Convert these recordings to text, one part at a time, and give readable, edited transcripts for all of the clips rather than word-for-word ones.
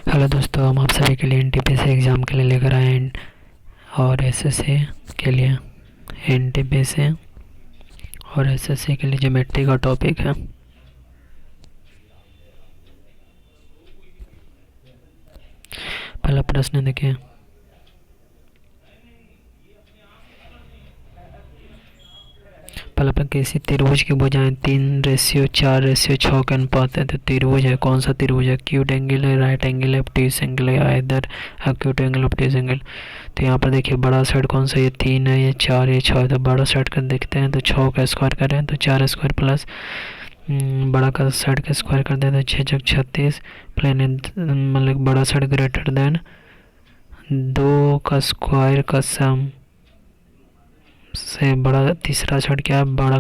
Hello दोस्तों, हम आप सभी के लिए एनटीपीसी एग्ज़ाम के लिए लेकर आए हैं और एसएससी के लिए एनटीपीसी और एसएससी के लिए ज्योमेट्री का टॉपिक है। पहला प्रश्न देखिए। पहला प्रश्न, किसी त्रिभुज की भुजाएं 3:4:6 के अनुपात है तो त्रिभुज है, कौन सा त्रिभुज है? एक्यूट एंगल है, राइट एंगल है, ऑब्ट्यूज एंगल है, इधर एक्यूट एंगल, ऑब्ट्यूज एंगल। तो यहाँ पर देखिए बड़ा साइड कौन सा, ये 3 है, ये 4, ये 6 है। तो बड़ा साइड का देखते हैं तो 6 का स्क्वायर करें तो 4 स्क्वायर प्लस बड़ा का साइड का स्क्वायर कर दें तो 6×36 प्लेन मतलब बड़ा साइड ग्रेटर देन 2 का स्क्वायर का सम से बड़ा तीसरा साइड क्या है, बड़ा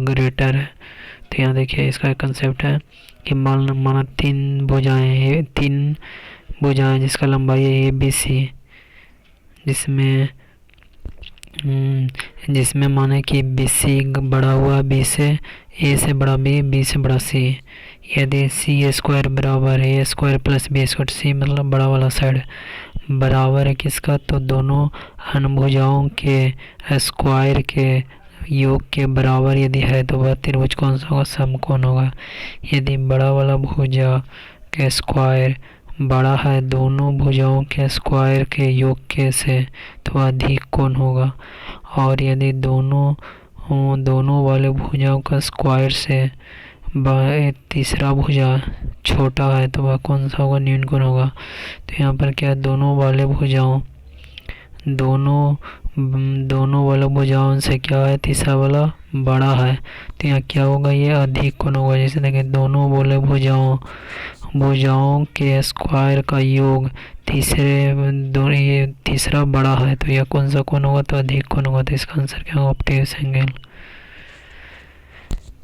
ग्रेटर है। तो यहाँ देखिए इसका कंसेप्ट है कि माना तीन भुजाएं जिसका लंबाई है ABC, जिसमें माने कि BC बड़ा हुआ B से, A से बड़ा B से बड़ा C। यदि C² बराबर है A² प्लस B² C मतलब बड़ा वाला साइड बराबर है किसका, तो दोनों अनभुजाओं के स्क्वायर के योग के बराबर यदि है तो वह त्रिभुज कौन सा होगा, समकोण होगा। यदि बड़ा वाला भुजा के स्क्वायर बड़ा है दोनों भुजाओं के स्क्वायर के योग के से तो अधिक कोण होगा। और यदि दोनों वाले भुजाओं का स्क्वायर से तीसरा भुजा छोटा है तो वह कौन सा होगा, न्यून कोण होगा। तो यहाँ पर क्या दोनों वाले भुजाओं से क्या है, तीसरा वाला बड़ा है तो यहाँ क्या होगा, ये अधिक कोण होगा। जैसे देखिए दोनों वाले भुजाओं के स्क्वायर का योग ये तीसरा बड़ा है तो यह कौन सा कोण होगा, तो अधिक कोण होगा। तो इसका आंसर क्या होगा, ऑब्ट्यूज एंगल।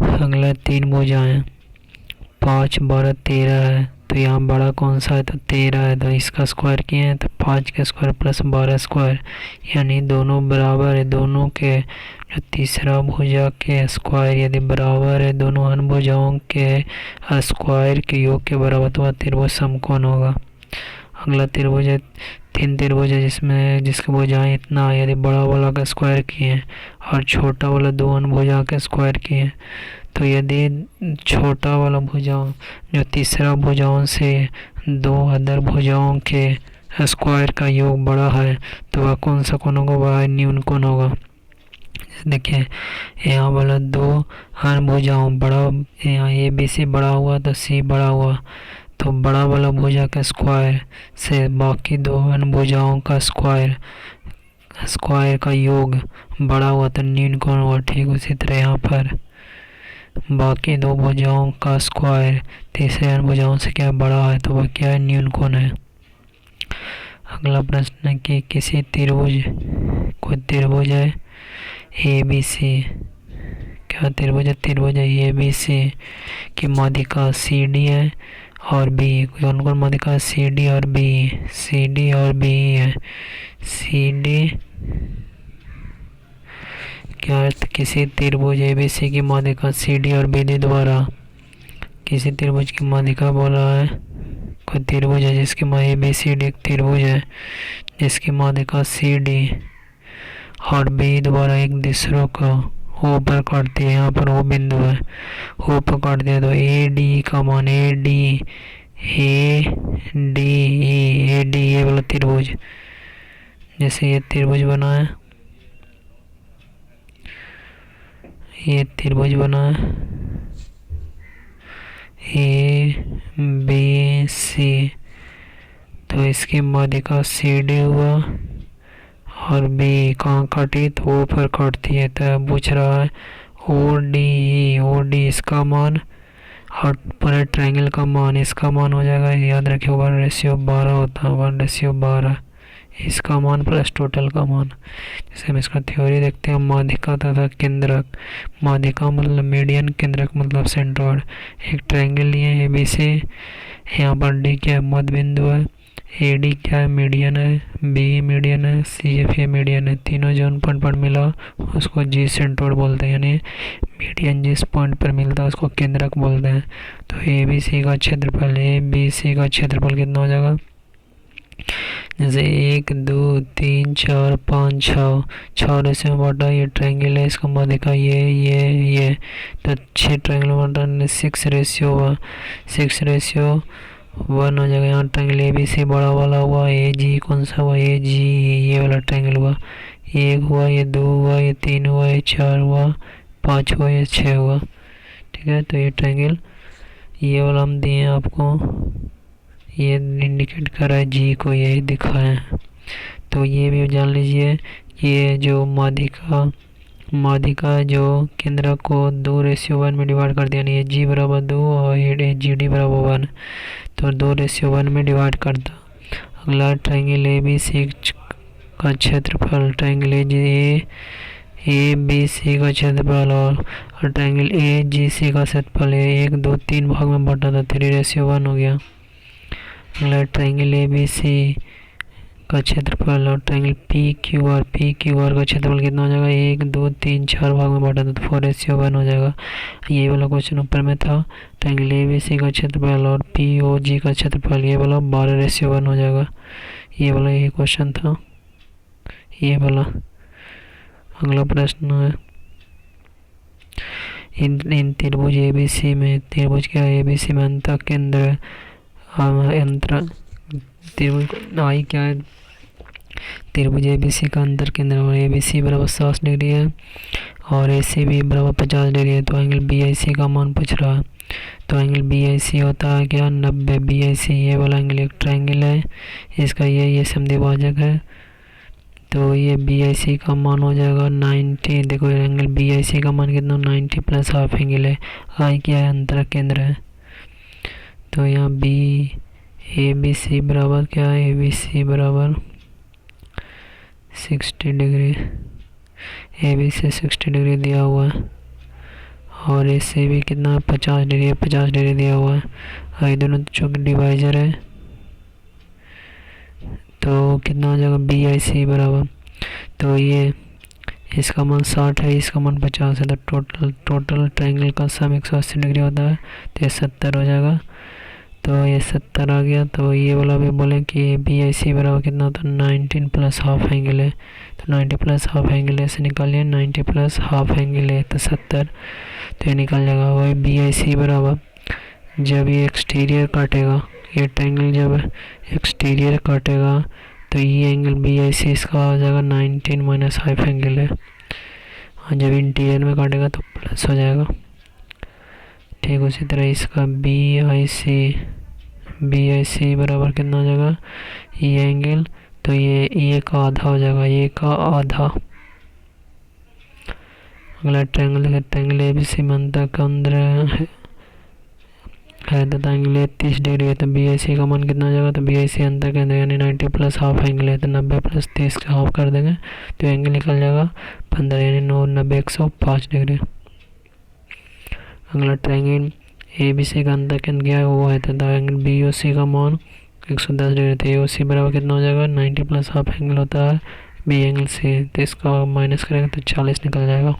अगला 3 भुजाएं 5, 12, 13 है तो यहाँ बड़ा कौन सा है, तो 13 है। तो इसका स्क्वायर किए हैं तो 5 का स्क्वायर प्लस 12 स्क्वायर यानी दोनों बराबर है। दोनों के जो तीसरा भुजा के स्क्वायर यदि बराबर है दोनों अन्य भुजाओं के स्क्वायर के योग के बराबर तो वह त्रिभुज समकोण होगा। अगला त्रिभुज है 3 त्रिभुज है जिसके भुजाएं इतना है, यदि बड़ा वाला का स्क्वायर किए और छोटा वाला 2 अन्य भुजा के स्क्वायर किए तो यदि छोटा वाला भुजाओं जो तीसरा भुजाओं से 2 अदर भुजाओं के स्क्वायर का योग बड़ा है तो वह कौन सा कोण होगा, वह न्यून कोण होगा। देखिए यहाँ वाला 2 अन्य भुजाओं बड़ा, यहाँ ABC बड़ा हुआ तो C बड़ा हुआ तो बड़ा वाला भुजा का स्क्वायर से बाकी 2 अन्य भुजाओं का स्क्वायर का योग बड़ा हुआ तो न्यून कोण हुआ। ठीक उसी तरह यहाँ पर बाकी 2 भुजाओं का स्क्वायर तीसरे अन्य भुजाओं से क्या बड़ा है तो वह क्या है, न्यून कोण है। अगला प्रश्न है कि किसी कोई त्रिभुज है ABC, क्या त्रिभुज है, त्रिभुज है ABC की माध्यिका CD है और B, कौन कौन माध्यिका CD और B है। CD क्या अर्थ, किसी त्रिभुज ABC की माध्यिका CD और BD द्वारा किसी त्रिभुज की माध्यिका बोला है। कोई त्रिभुज है जिसकी ABCD एक त्रिभुज है जिसकी माध्यिका CD और B द्वारा एक दूसरों को O पर काटती है। यहाँ पर O बिंदु है, O पर काटती है तो AD का मान AD ये वाला त्रिभुज, जैसे ये त्रिभुज बना है, ये त्रिभुज बना है ABC तो इसकी माध्यिका CD हुआ और B कहाँ काटी तो O पर काटती है। तो पूछ रहा है OD इसका मान और पूरे ट्रायंगल का मान, इसका मान हो जाएगा, याद रखिए 1:12 होता है, 1:12 इसका मान प्लस टोटल का मान। जैसे हम इसका थ्योरी देखते हैं, माध्यिका तथा केंद्रक। माध्यिका मतलब मीडियन, केंद्रक मतलब सेंट्रॉइड। एक ट्रायंगल लिए ABC, यहाँ पर D क्या मध्य बिंदु है, ए डी क्या है, मीडियन है, बी मीडियन है, सी एफ ए मीडियन है। तीनों जो उन पॉइंट पर मिला उसको जी सेंट्रोइड बोलते हैं, यानी मीडियन जिस पॉइंट पर मिलता है उसको केंद्रक बोलते हैं। तो ए बी सी का क्षेत्रफल, ए बी सी का क्षेत्रफल कितना हो जाएगा, जैसे 1 2 3 4 5 6, 6 रेशियो में बांटा, ये ट्रायंगल है, इसका माध्यिका ये तो 6 ट्रायंगल में बांटा, 6:1 हो जाएगा। यहाँ ट्रायंगल ए बी सी बड़ा वाला हुआ, ए जी कौन सा हुआ, ए जी ये वाला ट्रायंगल हुआ, 1 हुआ, ये 2 हुआ, ये 3 हुआ, ये 4 हुआ, 5 हुआ, ये 6 हुआ। ठीक है, तो ये ट्रायंगल ये वाला हम दिए हैं आपको, ये इंडिकेट कर रहा है जी को, यही दिखाया है। तो ये भी जान लीजिए, ये जो माध्यिका जो केंद्र को 2:1 में डिवाइड कर दिया, यानी जी बराबर 2 और ये जी डी बराबर 1, तो 2:1 में डिवाइड कर दो। अगला ट्रायंगल ए बी सी का क्षेत्रफल, ट्रायंगल ए बी सी का क्षेत्रफल और ट्रायंगल ए जी सी का क्षेत्रफल है 1 2 3 भाग में बांटा था, 3:1 हो गया। अगला ट्रायंगल ए बी सी का क्षेत्रफल और ट्रायंगल पी क्यू आर का क्षेत्रफल कितना हो जाएगा, 1 2 3 4 भाग में बांटा था, तो 4:1 हो जाएगा। ये वाला क्वेश्चन ऊपर में था, ट्रायंगल ए बी सी का क्षेत्रफल और पी ओ जी का क्षेत्रफल, ये वाला 12:1 हो जाएगा। ये वाला ये क्वेश्चन था, ये वाला। अगला प्रश्न है, इन त्रिभुज ए बी सी में, त्रिभुज क्या है, ए बी सी में अंतः केंद्र त्रिभुज आई क्या है, त्रिभुज ए बी सी का अंतर केंद्र, और ए बी सी बराबर 60 डिग्री है और ए सी बी बराबर 50 डिग्री है। तो एंगल बी आई सी का मान पूछ रहा है, तो एंगल बी आई सी होता है क्या, 90। बी आई सी ये वाला एंगल एक ट्रायंगल है, इसका ये समद्विभाजक है, तो ये बी आई सी का मान हो जाएगा 90। देखो एंगल बी आई सी का मान कितना, 90 प्लस हाफ एंगल है, आई क्या है, अंतर केंद्र है। तो यहाँ बी ए बी सी बराबर क्या है, ए बी सी बराबर 60 degree, A B C 60 degree दिया हुआ है और ए सी भी कितना 50 डिग्री है, 50 डिग्री दिया हुआ है। और ये दोनों चूँकि डिवाइजर है तो कितना हो जाएगा, बी आई सी बराबर, तो ये इसका मान 60 है, इसका मान 50 है, तो टोटल ट्रायंगल का सम 180 डिग्री होता है, तो ये 70 हो जाएगा। तो ये 70 आ गया। तो ये वाला भी बोले कि बी आई सी बराबर कितना होता है, 19 प्लस हाफ एंगल है, तो 90 प्लस हाफ एंगल है, से निकालिए 90 प्लस हाफ एंगल है तो 70, तो ये निकल जाएगा। वही बी आई सी बराबर, जब ये एक्सटीरियर काटेगा, ये ट्रायंगल जब एक्सटीरियर काटेगा तो ये एंगल बी आई सी इसका हो जाएगा 19 माइनस हाफ एंगल है, और जब इंटीरियर में काटेगा तो प्लस हो जाएगा। ठीक उसी तरह इसका बी आई सी बराबर कितना हो जाएगा, ये एंगल, तो ये का आधा हो जाएगा, ये का आधा। अगला ट्रायंगल है, ट्रायंगल ए बी सी में अंतर केंद्र है तथा एंगल 30 डिग्री है, तो बी आई सी का मान कितना हो जाएगा, तो बी आई सी अंतर केंद्र यानी 90 प्लस हाफ एंगल है, तो 90 प्लस 30 का हाफ कर देंगे तो एंगल निकल जाएगा 15 यानी 90 105 डिग्री। अगला ट्रायंगल ए बी सी का अंतर केंद्र क्या है, वो है तथा एंगल बी ओ सी का मान 110 डिग्री, तो ए ओ सी बराबर कितना हो जाएगा, 90 प्लस हाफ एंगल होता है बी एंगल से, तो इसका माइनस करेंगे तो 40 निकल जाएगा।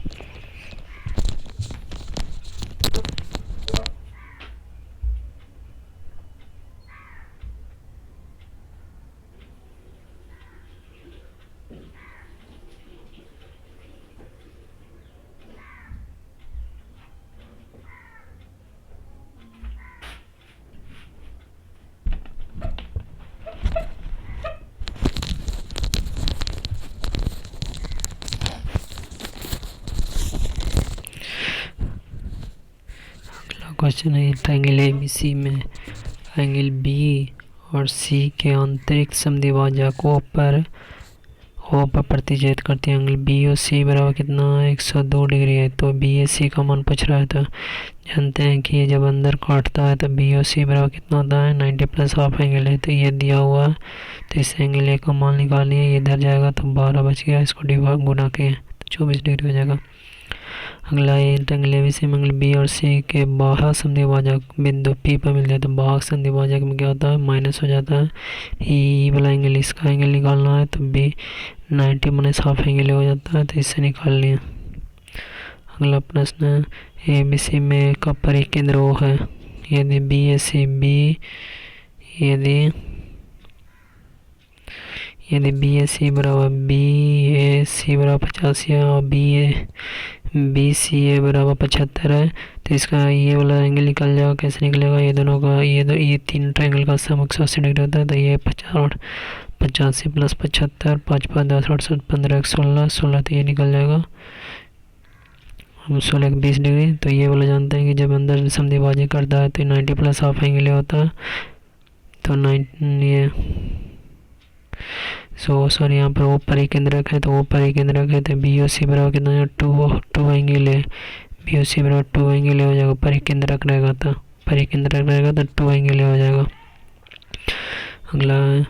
क्वेश्चन है, ट्रायंगल ए बी सी में एंगल बी और सी के आंतरिक समद्विभाजक ओ पर प्रतिच्छेद करती है। एंगल बी और सी बराबर कितना है, 102 डिग्री है, तो बी ए सी का मान पूछ रहा है। तो जानते हैं कि ये जब अंदर काटता है तो बी और सी बराबर कितना होता है, 90 प्लस हाफ एंगल है, तो ये दिया हुआ है, तो इस एंगल ए का मान निकालिए, ये इधर जाएगा तो 12 बच गया, इसको गुना किए तो 24 डिग्री हो जाएगा। अगला रेक्टेंगल एबीसी में एंगल बी और सी के बाह्य संधिभाजक बिंदु पी पर मिल जाए तो बाह्य संधिभाजक में क्या होता है, माइनस हो जाता है। ई वाला एंगल, इसका एंगल निकालना है तो बी 90 माइनस हाफ एंगल हो जाता है, तो इससे निकाल लिया। अगला प्रश्न है ए बी सी में का परिकेंद्र O है। यदि बी ए सी बराबर 50 है और बी सी ए बराबर 75 है, तो इसका ये वाला एंगल निकल जाएगा। कैसे निकलेगा, ये दोनों का ये तीन ट्रायंगल का सम 180 डिग्री होता है, तो ये 85 प्लस 75, 5 5 10 68 15 16 16, तो ये निकल जाएगा 16 20 डिग्री। तो ये वाला जानते हैं कि जब अंदर संधिभाजक करता है तो 90 प्लस हाफ एंगल होता है, तो ये सॉरी यहाँ पर वो परिकेंद्रक है, तो वो परिकेंद्रक है, तो बी ओ सी बराबर कितना 2 एंगल है, बी ओ सी बराबर 2 एंगल हो जाएगा। परिकेंद्रक रहेगा तो 2 एंगल हो जाएगा। अगला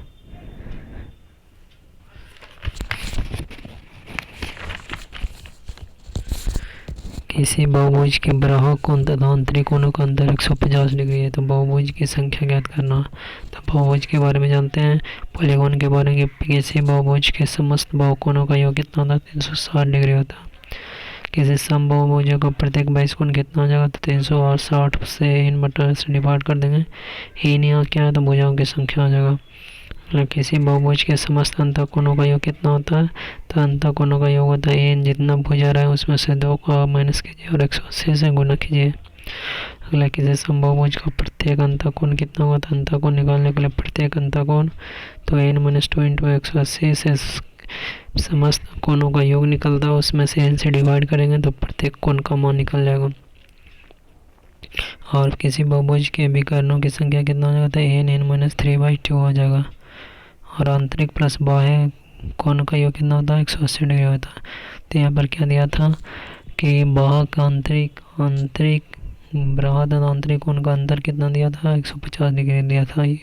किसी बहुभुज के बाह्य कोण तथा आंतरिक कोणों का अंतर 150 डिग्री है, तो बहुभुज की संख्या ज्ञात करना। तो बहुभुज के बारे में जानते हैं, पॉलीगॉन के बारे में। किसी बहुभुज के समस्त बहुकोणों का योग कितना होता है, 360 डिग्री होता है। किसी समबाहुभुज का प्रत्येक बाईस कोण कितना हो जाएगा, तो 360 से इन बटा से डिवाइड कर देंगे। इन यहाँ क्या है, तो भुजाओं की संख्या हो जाएगा। किसी बहुभुज के समस्त अंतःकोणों का योग कितना होता है, तो अंतःकोणों का योग होता है एन, जितना भुजा रहा है उसमें से 2 का माइनस कीजिए और 180 से गुना कीजिए। अगला किसी समबाहुभुज का प्रत्येक अंतःकोण कितना होगा, तो अंतःकोण निकालने के लिए प्रत्येक अंतःकोण तो n - 2 × 180 से समस्त कोणों का योग निकलता है, उसमें से n से डिवाइड करेंगे तो प्रत्येक कोण का मान निकल जाएगा। और किसी बहुभुज के विकर्णों की संख्या कितना हो जाता है, n 3/2 हो जाएगा। और आंतरिक प्लस बाह्य कोण का योग कितना होता है, 180 डिग्री होता है। तो यहाँ पर क्या दिया था कि बाह्य का आंतरिक बृहद आंतरिक कोण का अंतर कितना दिया था, 150 डिग्री दिया था, ये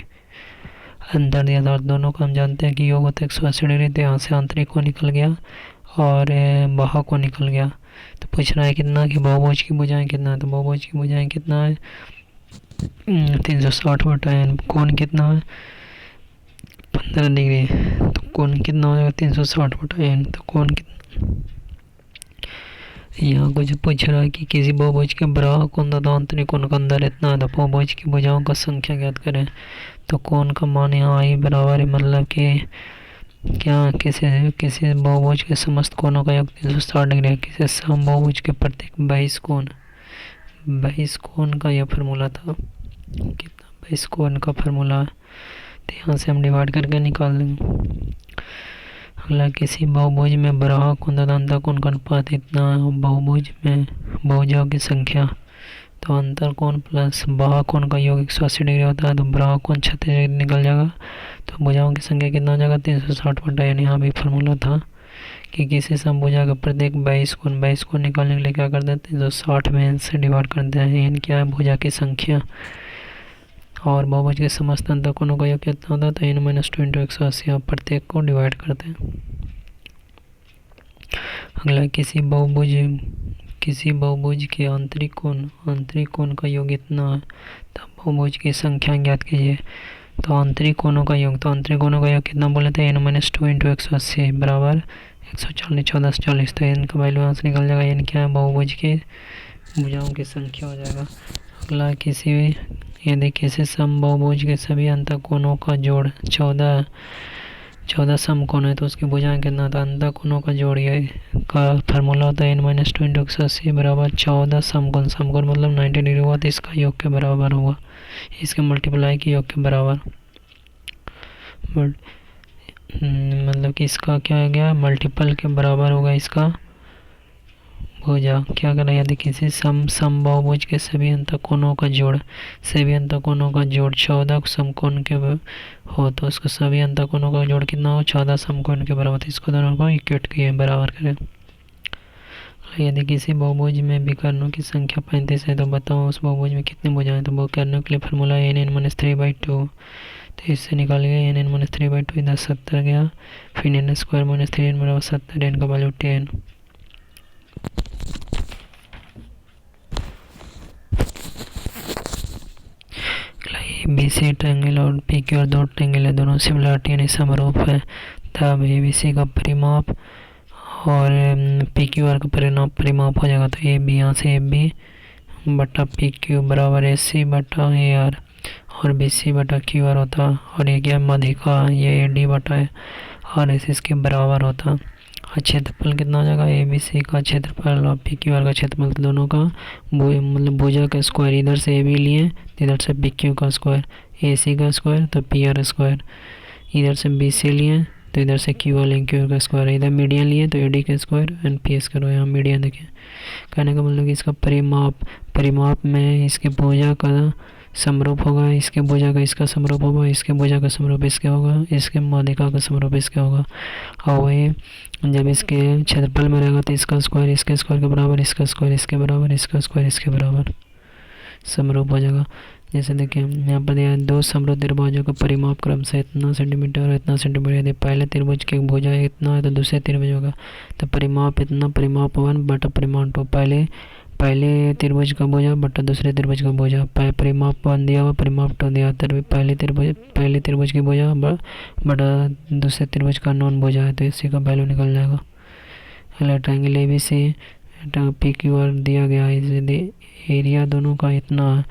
अंतर दिया था। और दोनों का हम जानते हैं कि योग होता है 180 डिग्री, तो यहाँ से आंतरिक कोण निकल गया और बाह्य कोण निकल गया। तो पूछ रहा है कितना कि बहुभुज की भुजाएं कितना है, तो बहुभुज की भुजाएं कितना है 360/n। कोण कितना है 15 डिग्री, तो कोण कितना हो जाएगा 360/n। तो कोण कितना, यहाँ कुछ पूछ रहा है कि किसी बहुभुज के बाह्य कोण तथा आंतरिक कोण का अंतर इतना है, तो बहुभुज की भुजाओं का संख्या ज्ञात करें। तो कोण का मान यहाँ आई बराबर है, मतलब कि क्या किसी बहुभुज के समस्त कोणों का योग 360 डिग्री है। किसी समबाहुभुज के प्रत्येक 22 कोण का यह फार्मूला था, कितना 22 कोण का फार्मूला है, तो यहाँ से हम डिवाइड करके निकाल देंगे। अगला किसी बहुभुज में बाह्य कोण तथा अंतःकोण का अनुपात इतना है। बहुभुज में भुजाओं की संख्या, तो अंतःकोण प्लस बाह्य कोण का योग 180 डिग्री होता है, तो बाह्य कोण 36 डिग्री निकल जाएगा। तो भुजाओं की संख्या कितना हो जाएगा 360/n। यहाँ भी फार्मूला था कि किसी समभुजा का प्रत्येक 22 कोण निकालने के लिए क्या करते हैं, 360 में n से डिवाइड करते हैं। n क्या है, भुजा की संख्या। और बहुभुज के समस्त अंतःकोणों का योग कितना होता है, तो n - 2 × 180, और प्रत्येक को डिवाइड करते हैं। अगला किसी बहुभुज के आंतरिक कोण का योग इतना है, तो बहुभुज की संख्या ज्ञात कीजिए। तो आंतरिक कोणों का योग कितना बोले थे, n - 2 × 180 बराबर 140 14 40। तो n का वैल्यू यहाँ से निकल जाएगा। n क्या है, बहुभुज के भुजाओं की संख्या हो जाएगा। अगला यदि किसी समबाहुभुज के सभी अंतःकोणों का जोड़ 14 समकोण है, तो उसकी भुजाएं कितना था, अंतःकोणों का जोड़ ये का फार्मूला होता है n - 2 × 180 बराबर 14 समकोण मतलब 90 डिग्री हुआ, तो इसका योग के बराबर हुआ, इसके मल्टीप्लाई के योग के बराबर। मतलब कि इसका क्या हो गया, मल्टीपल के बराबर होगा इसका भुजा। क्या करना, यदि किसी समबाहुभुज के सभी अंतःकोणों का जोड़ 14 समकोण के हो, तो उसको सभी अंतःकोणों का जोड़ कितना हो, 14 समकोण के बराबर। तो इसको दोनों को इक्वेट किए बराबर करें। यदि किसी बहुभुज में विकर्णों की संख्या 35 है, तो बताओ उस बहुभुज में कितनी भुजाएं। तो विकर्णों के लिए फार्मूला n - 3/2, तो इससे निकालेंगे n - 3/2 इधर 70 गया, फिर n² - 3n बराबर 70, n का वैल्यू 10। सी ट्रायंगल और पी क्यू आर दो ट्रायंगल है, दोनों सिमिलरिटी यानी समरूप है, तब ए बी सी का परिमाप और पी क्यू आर का परिमाप हो जाएगा। तो ए बी, यहाँ से ए बी बटा पी क्यू बराबर ए सी बटा ए आर और बी सी बटा क्यू आर होता, और ये क्या माध्यिका ये ए डी बटा आर एस इसके बराबर होता। और क्षेत्रफल कितना हो जाएगा, ए बी सी का क्षेत्रफल और पी क्यू आर का क्षेत्रफल, तो दोनों का मतलब भुजा का स्क्वायर, इधर से ए बी लिए इधर से पी क्यू का स्क्वायर, ए सी का स्क्वायर तो पी आर स्क्वायर, इधर से बी सी लिए तो इधर से क्यू वाले क्यू आर का स्क्वायर, इधर मीडियन लिए तो ए डी का स्क्वायर एंड पी एस करो, यहाँ मीडियन देखें। कहने का मतलब कि इसका परिमाप में इसके भुजा का समरूप होगा, इसके भुजा का इसका समरूप होगा, इसके भुजा का समरूप इसके होगा, इसके माध्यिका का समरूप इसके होगा। और वही जब इसके क्षेत्रफल में रहेगा तो इसका स्क्वायर इसके स्क्वायर के बराबर, इसका स्क्वायर इसके बराबर, इसका स्क्वायर इसके बराबर समरूप हो जाएगा। जैसे देखिए यहाँ पर दिया दो समरूप त्रिभुजों का परिमाप क्रम से इतना सेंटीमीटर और इतना सेंटीमीटर, यदि पहले त्रिभुज की भुजा इतना है तो दूसरे त्रिभुज होगा तो परिमाप इतना, परिमाप 1 बटा परिमाप 2, पहले त्रिभुज का भुजा बटा दूसरे त्रिभुज का भुजा, परिमाप 1 दिया हुआ, परिमाप 2 दिया, पहले त्रिभुज की भुजा बटा दूसरे त्रिभुज का नॉन भुजा है तो इसी का वैल्यू निकल जाएगा। अगला triangle A B C P Q R दिया गया है, यदि एरिया दोनों का इतना है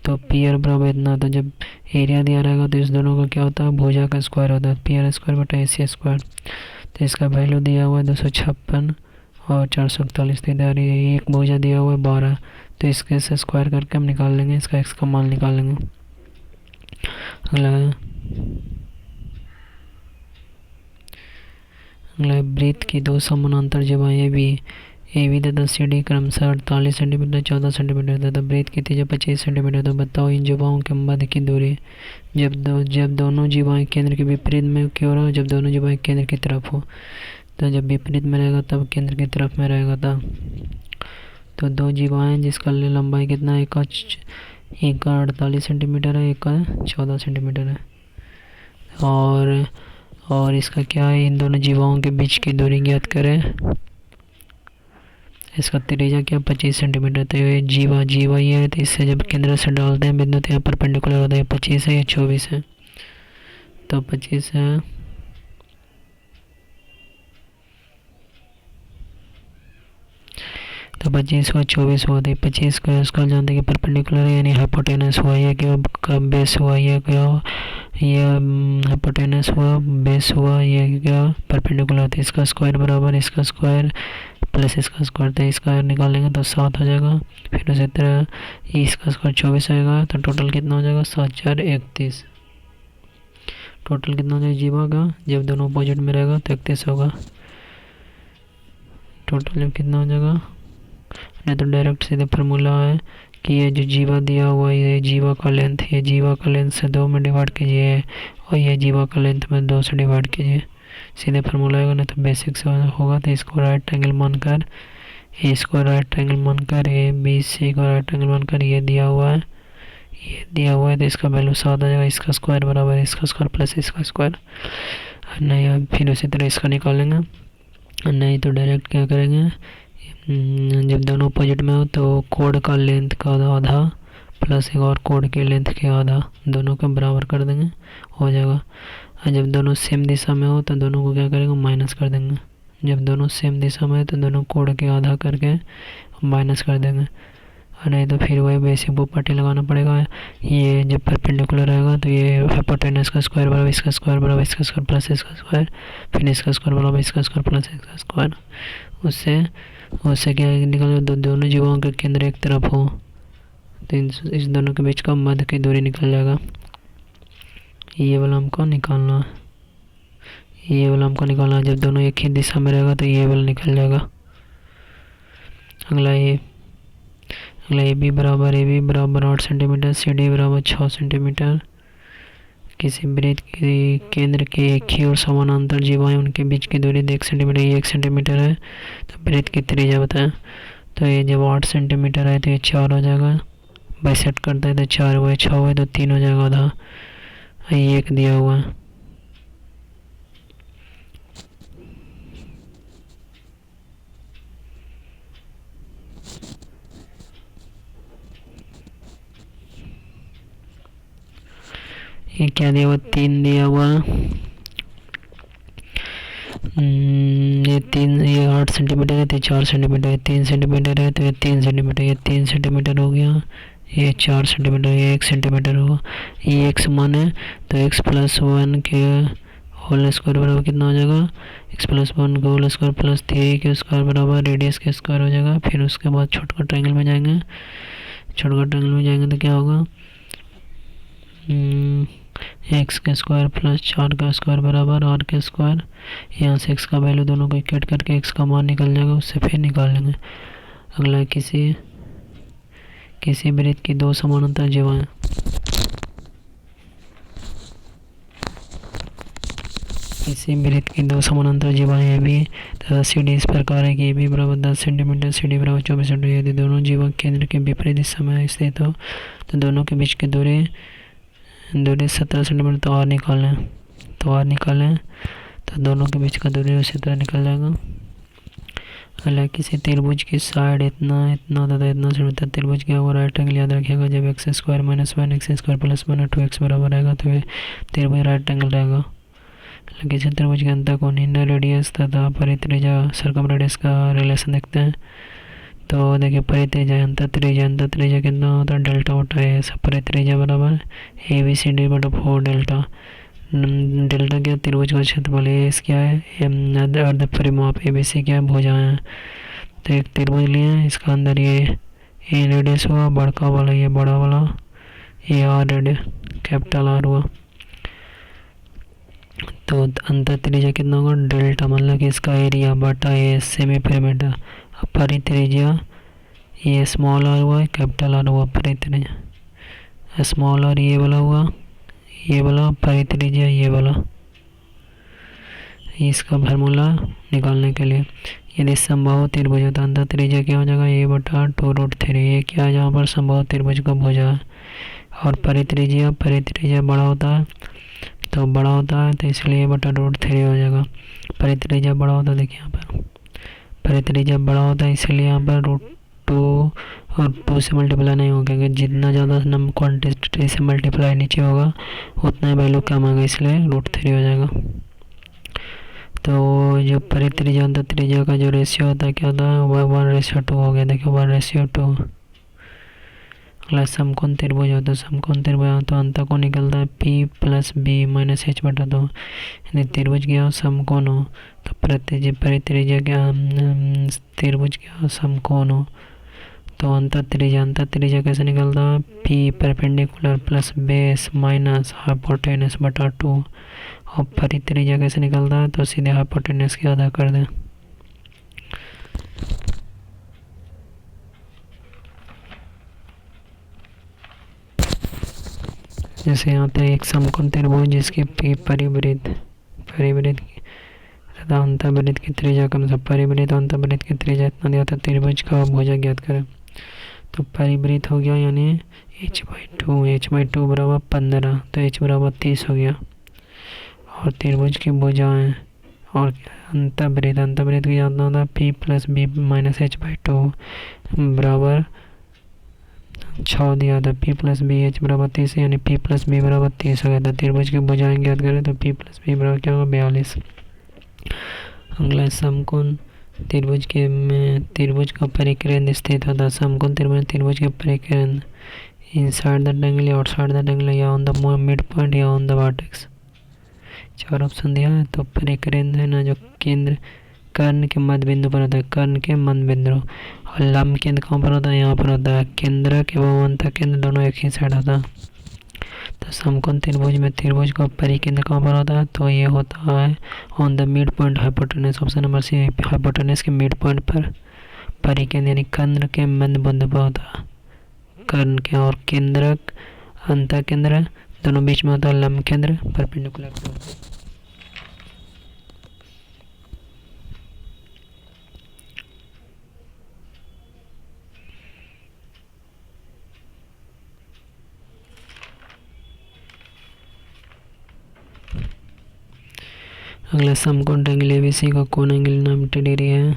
तो पी आर बराबर इतना, तो जब एरिया दिया रहेगा तो इस दोनों का क्या होता है, भुजा का स्क्वायर होता है, पी आर स्क्वायर बटा ए सी स्क्वायर। तो इसका वैल्यू दिया हुआ है 256 और 441, इधर ये एक भुजा दिया हुआ है 12, तो इसके से स्क्वायर करके हम निकाल लेंगे, इसका एक्स का मान निकाल लेंगे। अगला वृत्त की दो समानांतर जिबाएँ ए बी तथा सी डी क्रमशः 48 सेंटीमीटर 14 सेंटीमीटर तथा वृत्त की त्रिज्या 25 सेंटीमीटर। तो बताओ इन जिबाओं के मध्य की दूरी जब दोनों जिबाएँ केंद्र के विपरीत में क्यों रहो, जब दोनों जिबाएँ केंद्र की तरफ हो, तो जब विपरीत में रहेगा तब केंद्र की तरफ में रहेगा तब। तो दो जिबाएँ जिसका लंबाई कितना है, एक का 48 सेंटीमीटर है, एक का 14 सेंटीमीटर है, और इसका क्या है, इन दोनों जीवाओं के बीच की दूरी ज्ञात करें। इसका त्रिज्या क्या 25 सेंटीमीटर, तो ये जीवा ये है, तो इससे जब केंद्र से डालते हैं बिंदु तो यहाँ परपेंडिकुलर होता है, 25 है या 24 है, तो 25 है, तो 25 हुआ 24 हुआ, तो 25 का उसका जानते हैं कि परपेंडिकुलर है यानी हाइपोटेनस हुआ, या क्या बेस हुआ, या क्या ये हाइपोटेनस हुआ, बेस हुआ, ये क्या परपेंडिकुलर, तो इसका स्क्वायर बराबर इसका स्क्वायर प्लस इसका स्क्वायर, तो इसका निकालेंगे तो 7 हो जाएगा। फिर उसी तरह इसका स्क्वायर 24 आएगा, तो टोटल कितना हो जाएगा 7 4 31। टोटल कितना हो जाएगा जीवा का, जब दोनों अपोजिट में रहेगा तो 31 होगा। टोटल जब कितना हो जाएगा, नहीं तो डायरेक्ट सीधे फार्मूला है कि ये जो जीवा दिया हुआ है, ये जीवा का लेंथ, ये जीवा का लेंथ से 2 में डिवाइड कीजिए और ये जीवा का लेंथ में 2 से डिवाइड कीजिए, सीधे फार्मूला आएगा, नहीं तो बेसिक से होगा। तो इसको राइट एंगल मानकर ए बी सी को राइट एंगल मानकर ये दिया हुआ है, तो इसका वैल्यू 7 आ जाएगा, इसका स्क्वायर बराबर इसका स्क्वायर प्लस इसका स्क्वायर, नहीं फिर उसी तरह इसका निकालेंगे, नहीं तो डायरेक्ट क्या करेंगे, जब दोनों अपोजिट में हो तो कोड का लेंथ का आधा प्लस एक और कोड के लेंथ के आधा, दोनों का बराबर कर देंगे, हो जाएगा। और जब दोनों सेम दिशा में हो तो दोनों को क्या करेंगे, माइनस कर देंगे। जब दोनों सेम दिशा में है तो दोनों कोड के आधा करके माइनस कर देंगे, और नहीं तो फिर वही बेसिक प्रॉपर्टी लगाना पड़ेगा। ये जब परपेंडिकुलर रहेगा तो ये हाइपोटेनस का स्क्वायर बराबर इसका स्क्वायर बराबर इसका स्क्वायर प्लस इसका स्क्वायर, फिर इसका स्क्वायर बराबर इसका स्क्वायर प्लस इसका स्क्वायर, उससे क्या निकल, दोनों जीवों के केंद्र एक तरफ हो तो इस दोनों के बीच का मध्य की दूरी निकल जाएगा। ये वाला हमको निकालना है, जब दोनों एक ही दिशा में रहेगा तो ये वाला निकल जाएगा। अगला ए बी बराबर 8 सेंटीमीटर, सी डी बराबर 6 सेंटीमीटर। किसी वृत्त के केंद्र के एक ही और समानांतर जीवाएं उनके बीच की दूरी 1 सेंटीमीटर, ये 1 सेंटीमीटर है, तो वृत्त की त्रिज्या बताएं। तो ये जब 8 सेंटीमीटर है तो ये 4 हो जाएगा, बाई सेट करते हैं तो 4 हुए, 6 हुए तो 3 हो जाएगा आधा, ये 1 दिया हुआ है। क्या दिया हुआ, 3 दिया हुआ। ये 3, ये 8 सेंटीमीटर है तो 4 सेंटीमीटर है, 3 सेंटीमीटर है तो ये 3 सेंटीमीटर, ये 3 सेंटीमीटर हो गया, ये 4 सेंटीमीटर, ये 1 सेंटीमीटर होगा। ये एक्स मान है तो एक्स प्लस 1 के होल स्क्वायर बराबर कितना हो जाएगा, एक्स प्लस 1 का होल स्क्वायर प्लस 3 के स्क्वायर बराबर रेडियस के स्क्वायर हो जाएगा। फिर उसके बाद छोटकट ट्रायंगल में जाएंगे, छोटकट ट्रायंगल में जाएंगे तो क्या होगा, एक्स का स्क्वायर प्लस 4 का स्क्वायर बराबर आर के स्क्वायर। यहाँ से एक्स का वैल्यू दोनों को इक्वेट करके एक्स का मान निकल जाएगा, उससे फिर निकाल लेंगे। अगला, किसी वृत्त की 2 समानांतर जीवाएं, किसी वृत्त की 2 समानांतर जीवाएं ए बी तथा सी डी इस प्रकार है कि ए बी बराबर 10 सेंटीमीटर, सी डी बराबर 24 सेंटीमीटर। यदि दोनों जीवा केंद्र के विपरीत दिशा में स्थित हो तो दोनों के बीच की दूरी 17 सेंटीमीटर। तो आर निकालें तो दोनों के बीच का दूरी उसी तरह निकल जाएगा। अगला, किसी त्रिभुज की साइड इतना तथा इतना सेंटीमीटर त्रिभुज क्या होगा, राइट एंगल याद रखिएगा। जब x square minus 1 x square plus 1 2 x बराबर रहेगा तो ये त्रिभुज राइट एंगल रहेगा। किसी त्रिभुज के अंतःकोण इंटर रेडियस तथा परित्रिज्या सर्कम रेडियस का रिलेशन देखते हैं। तो देखिए, परित्रिज्या अंतःत्रिज्या कितना होता है, डेल्टा होता है। सब परित्रिज्या बराबर ए बी सी डी बटा 4 डेल्टा। डेल्टा क्या, त्रिभुज का क्षेत्रफल, ए क्या है, अर्ध परिमाप, ए बी सी क्या है, भुजाएं हैं। तो एक त्रिभुज लिए, इसका अंदर ये ए रेडियस हुआ, बड़का वाला ये बड़ा वाला, ये आर रेडियस कैपिटल आर हुआ। तो अंतःत्रिज्या कितना होगा, डेल्टा, मतलब कि इसका एरिया बटा ये सेमी पिरामिड। परित्रिज्या ये स्मॉल आर हुआ, कैपिटल आर हुआ परित्रिज्या। स्मॉल आर ये वाला हुआ, ये वाला परित्रिज्या ये वाला। इसका फार्मूला निकालने के लिए, यदि समबाहु त्रिभुज होता अंतःत्रिज्या क्या हो जाएगा, ए बटा 2√3। ये क्या है, जहाँ पर समबाहु त्रिभुज का भुजा है। और परित्रिज्या बड़ा होता है तो इसलिए बटा √3 हो जाएगा। परित्रिज्या बड़ा होता है, देखिए यहाँ पर परित्रिज्या बड़ा होता है, इसलिए यहाँ पर √2 और 2 से मल्टीप्लाई नहीं होगा, क्योंकि जितना ज़्यादा नंबर क्वान्टिटी से मल्टीप्लाई नीचे होगा उतना ही वैल्यू कम आएगा, इसलिए √3 हो जाएगा। तो जो परित्रिज्या अंतःत्रिज्या का जो रेशियो होता है क्या होता है, 1:2 हो गया। देखिए 1:2। अगला, समकोण त्रिभुज होता है, समकोण त्रिभुज तो अंतःकोण निकलता है P + B - H बटा 2। यदि त्रिभुज क्या हो, समकोण हो, तो परित्रिज्या क्या, त्रिभुज क्या हो, समकोण हो। तो अंतःत्रिज्या कैसे निकलता है, P perpendicular plus base minus hypotenuse बटा 2। और परित्रिज्या कैसे निकलता है, तो सीधे हाइपोटेनस की आधा कर दें। जैसे यहाँ पे एक समकोण त्रिभुज जिसकी परिवृत्त तथा अंतःवृत्त की त्रिज्या कम से परिवृत्त और अंतःवृत्त की त्रिज्या इतना दिया था, त्रिभुज का भुजा ज्ञात करें। तो परिवृत्त हो गया यानी h/2 बराबर 15, तो h बराबर 30 हो गया। और त्रिभुज की भुजाएं और अंतःवृत्त की जानना होता है P + B - H/2 बराबर 6 दिया था। P + B H बराबर 30 यानी P + B बराबर 30 हो गया था। त्रिभुज की भुजाएं ज्ञात करें तो P + B बराबर क्या होगा, 42। अगला, समकोण त्रिभुज का परिकेंद्र स्थित होता है। समकोण त्रिभुज के परिकेंद्र इनसाइड द ट्रायंगल या आउटसाइड द ट्रायंगल या ऑन द मिड पॉइंट या ऑन द वर्टेक्स। 4 ऑप्शन दिया है। तो परिकेंद्र है ना, जो केंद्र कर्ण के मध्य बिंदु पर होता है, कर्ण के मध्य बिंदु। और लंब केंद्र कहाँ पर होता है, यहाँ पर होता है। केंद्रक एवं अंतः केंद्र दोनों एक ही साइड होता है। तो समकोण त्रिभुज में त्रिभुज का परिकेंद्र कहाँ पर होता है, तो ये होता है on the mid point hypotenuse. Option number C, hypotenuse के मिड पॉइंट पर परिकेंद्र यानी कर्ण के मध्य बिंदु पर होता है। कर्ण के और केंद्रक अंतः केंद्र दोनों बीच में होता है लंब केंद्र परपेंडिकुलर। अगला, समकोण ट्रायंगल ABC का कोण एंगल 90 डिग्री है।